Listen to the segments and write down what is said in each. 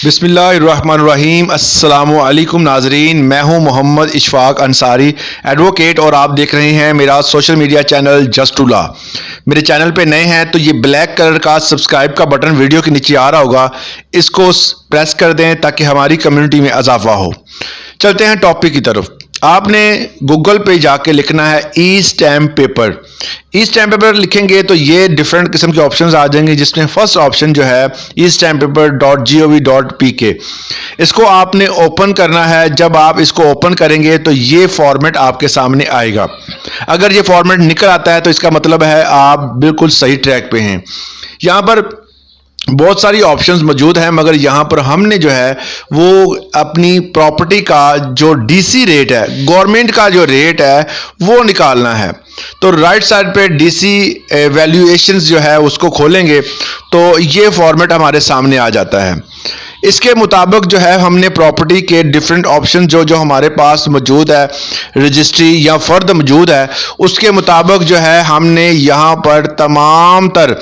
बिस्मिल्लाहिर्रहमानिर्रहीम। अस्सलामुअलैकुम नाजरीन, मैं हूं मोहम्मद इशफाक अंसारी, एडवोकेट, और आप देख रहे हैं मेरा social media channel just to law. मेरे चैनल पे नए हैं तो ये ब्लैक कलर का सब्सक्राइब का बटन वीडियो के नीचे आ रहा होगा, इसको प्रेस कर दें ताकि हमारी कम्युनिटी में इजाफा हो। चलते हैं टॉपिक की तरफ। आपने गूगल पे जाके लिखना है ई स्टैम्प पेपर। ई स्टैम्प पेपर लिखेंगे तो ये डिफरेंट किस्म के ऑप्शंस आ जाएंगे, जिसमें फर्स्ट ऑप्शन जो है ई स्टैम्प पेपर .gov.pk, इसको आपने ओपन करना है। जब आप इसको ओपन करेंगे तो ये फॉर्मेट आपके सामने आएगा। अगर ये फॉर्मेट निकल आता है तो इसका मतलब है आप बिल्कुल सही ट्रैक पे हैं। यहाँ पर बहुत सारी ऑप्शंस मौजूद हैं, मगर यहाँ पर हमने जो है वो अपनी प्रॉपर्टी का जो डीसी रेट है, गवर्नमेंट का जो रेट है, वो निकालना है। तो राइट साइड पे डीसी वैल्यूएशंस जो है उसको खोलेंगे तो ये फॉर्मेट हमारे सामने आ जाता है। इसके मुताबिक जो है हमने प्रॉपर्टी के डिफरेंट ऑप्शन जो हमारे पास मौजूद है, रजिस्ट्री या फर्द मौजूद है, उसके मुताबिक जो है हमने यहाँ पर तमाम तर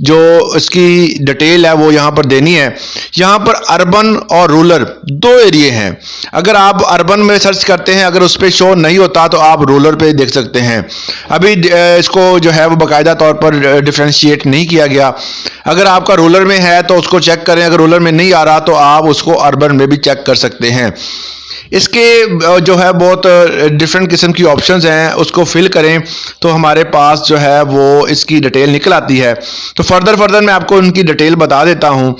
जो इसकी डिटेल है वो यहाँ पर देनी है। यहाँ पर अर्बन और रूरल दो एरिए हैं। अगर आप अर्बन में सर्च करते हैं, अगर उस पर शो नहीं होता तो आप रूरल पे देख सकते हैं। अभी इसको जो है वो बाकायदा तौर पर डिफ्रेंशिएट नहीं किया गया। अगर आपका रूरल में है तो उसको चेक करें, अगर रूरल में नहीं आ रहा तो आप उसको अर्बन में भी चेक कर सकते हैं। इसके जो है बहुत डिफरेंट किस्म की ऑप्शंस हैं, उसको फिल करें तो हमारे पास जो है वो इसकी डिटेल निकल आती है। तो फर्दर मैं आपको उनकी डिटेल बता देता हूं।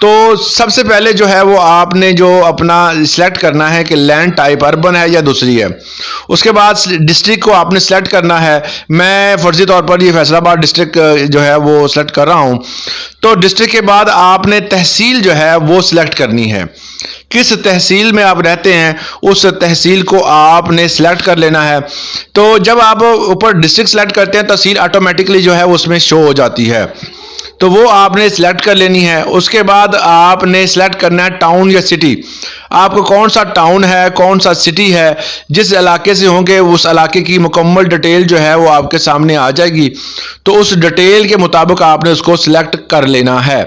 तो सबसे पहले जो है वो आपने जो अपना सिलेक्ट करना है कि लैंड टाइप अर्बन है या दूसरी है। उसके बाद डिस्ट्रिक्ट को आपने सिलेक्ट करना है। मैं फर्जी तौर पर ये फैसलाबाद डिस्ट्रिक्ट जो है वो सिलेक्ट कर रहा हूँ। तो डिस्ट्रिक्ट के बाद आपने तहसील जो है वो सिलेक्ट करनी है। किस तहसील में आप रहते हैं उस तहसील को आपने सिलेक्ट कर लेना है। तो जब आप ऊपर डिस्ट्रिक्ट सिलेक्ट करते हैं, तहसील ऑटोमेटिकली जो है उसमें शो हो जाती है, तो वो आपने सिलेक्ट कर लेनी है। उसके बाद आपने सिलेक्ट करना है टाउन या सिटी। आपको कौन सा टाउन है, कौन सा सिटी है, जिस इलाके से होंगे उस इलाके की मुकम्मल डिटेल जो है वो आपके सामने आ जाएगी। तो उस डिटेल के मुताबिक आपने उसको सिलेक्ट कर लेना है।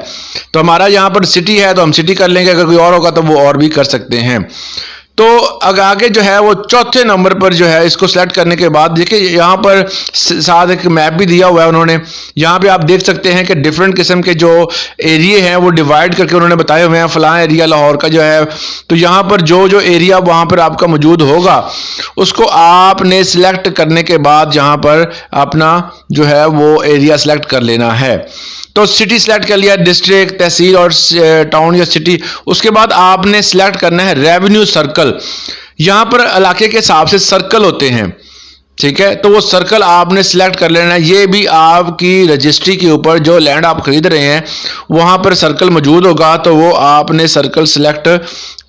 तो हमारा यहाँ पर सिटी है तो हम सिटी कर लेंगे, अगर कोई और होगा तो वो और भी कर सकते हैं। तो आगे जो है वो चौथे नंबर पर जो है इसको सेलेक्ट करने के बाद देखिए यहाँ पर साथ एक मैप भी दिया हुआ है उन्होंने। यहाँ पे आप देख सकते हैं कि डिफरेंट किस्म के जो एरिया हैं वो डिवाइड करके उन्होंने बताए हुए हैं। फलां एरिया लाहौर का जो है, तो यहाँ पर जो एरिया वहाँ पर आपका मौजूद होगा उसको आपने सिलेक्ट करने के बाद यहाँ पर अपना जो है वो एरिया सेलेक्ट कर लेना है। तो सिटी सेलेक्ट कर लिया, डिस्ट्रिक्ट, तहसील और टाउन या सिटी। उसके बाद आपने सेलेक्ट करना है रेवेन्यू सर्कल। यहाँ पर इलाके के हिसाब से सर्कल होते हैं, ठीक है, तो वो सर्कल आपने सिलेक्ट कर लेना है। ये भी आपकी रजिस्ट्री के ऊपर जो लैंड आप खरीद रहे हैं वहाँ पर सर्कल मौजूद होगा, तो वो आपने सर्कल सिलेक्ट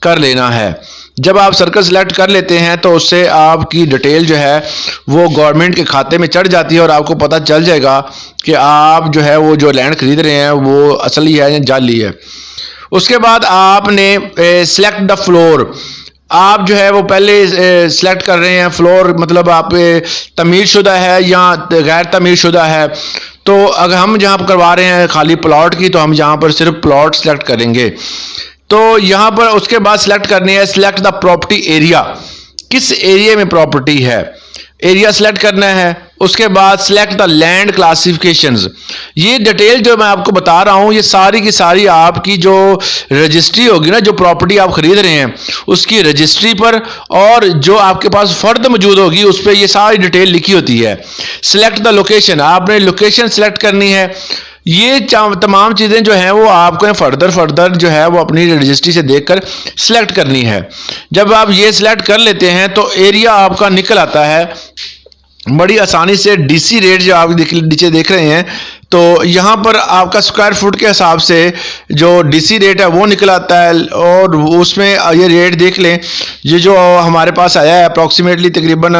कर लेना है। जब आप सर्कल सिलेक्ट कर लेते हैं तो उससे आपकी डिटेल जो है वो गवर्नमेंट के खाते में चढ़ जाती है और आपको पता चल जाएगा कि आप जो है वो जो लैंड खरीद रहे हैं वो असली है या जाली है। उसके बाद आपने सिलेक्ट द फ्लोर। आप जो है वो पहले सिलेक्ट कर रहे हैं फ्लोर, मतलब आप तमीर शुदा है या गैर तमीर शुदा है। तो अगर हम जहाँ पर करवा रहे हैं खाली प्लॉट की, तो हम यहाँ पर सिर्फ प्लॉट सेलेक्ट करेंगे। तो यहाँ पर उसके बाद सिलेक्ट करनी है सिलेक्ट द प्रॉपर्टी एरिया। किस एरिया में प्रॉपर्टी है, एरिया सिलेक्ट करना है। उसके बाद सिलेक्ट द लैंड क्लासिफिकेशंस। ये डिटेल जो मैं आपको बता रहा हूँ ये सारी की सारी आपकी जो रजिस्ट्री होगी ना, जो प्रॉपर्टी आप खरीद रहे हैं उसकी रजिस्ट्री पर, और जो आपके पास फर्द मौजूद होगी उस पर ये सारी डिटेल लिखी होती है। सिलेक्ट द लोकेशन, आपने लोकेशन सिलेक्ट करनी है। ये तमाम चीज़ें जो हैं वो आपको फर्दर जो है वो अपनी रजिस्ट्री से देखकर सिलेक्ट करनी है। जब आप ये सिलेक्ट कर लेते हैं तो एरिया आपका निकल आता है बड़ी आसानी से। डीसी रेट जो आप नीचे देख रहे हैं, तो यहाँ पर आपका स्क्वायर फुट के हिसाब से जो डीसी रेट है वो निकल आता है। और उसमें ये रेट देख लें, ये जो हमारे पास आया है अप्रॉक्सीमेटली तकरीबन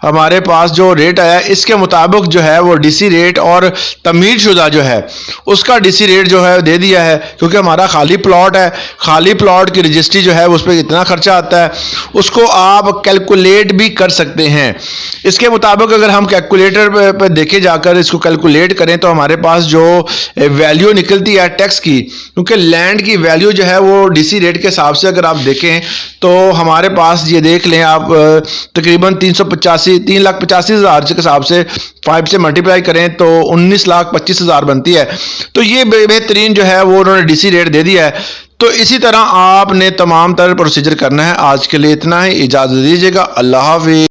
हमारे पास जो रेट आया है इसके मुताबिक जो है वो डीसी रेट और तमीर शुदा जो है उसका डीसी रेट जो है दे दिया है। क्योंकि हमारा खाली प्लॉट है, खाली प्लॉट की रजिस्ट्री जो है उस पर कितना खर्चा आता है उसको आप कैलकुलेट भी कर सकते हैं। इसके मुताबिक अगर हम कैलकुलेटर पर देखे जाकर इसको कैलकुलेट करें तो हमारे पास जो वैल्यू निकलती है टैक्स की, क्योंकि लैंड की वैल्यू जो है वो डीसी रेट के हिसाब से अगर आप देखें तो हमारे पास ये देख लें आप तकरीबन 3,85,000 के हिसाब से 5 से मल्टीप्लाई करें तो 19,25,000 बनती है। तो ये बेहतरीन जो है वो उन्होंने डीसी रेट दे दिया है। तो इसी तरह आपने तमाम तरह प्रोसीजर करना है। आज के लिए इतना ही, इजाज़त दीजिएगा। अल्लाह हाफिज़।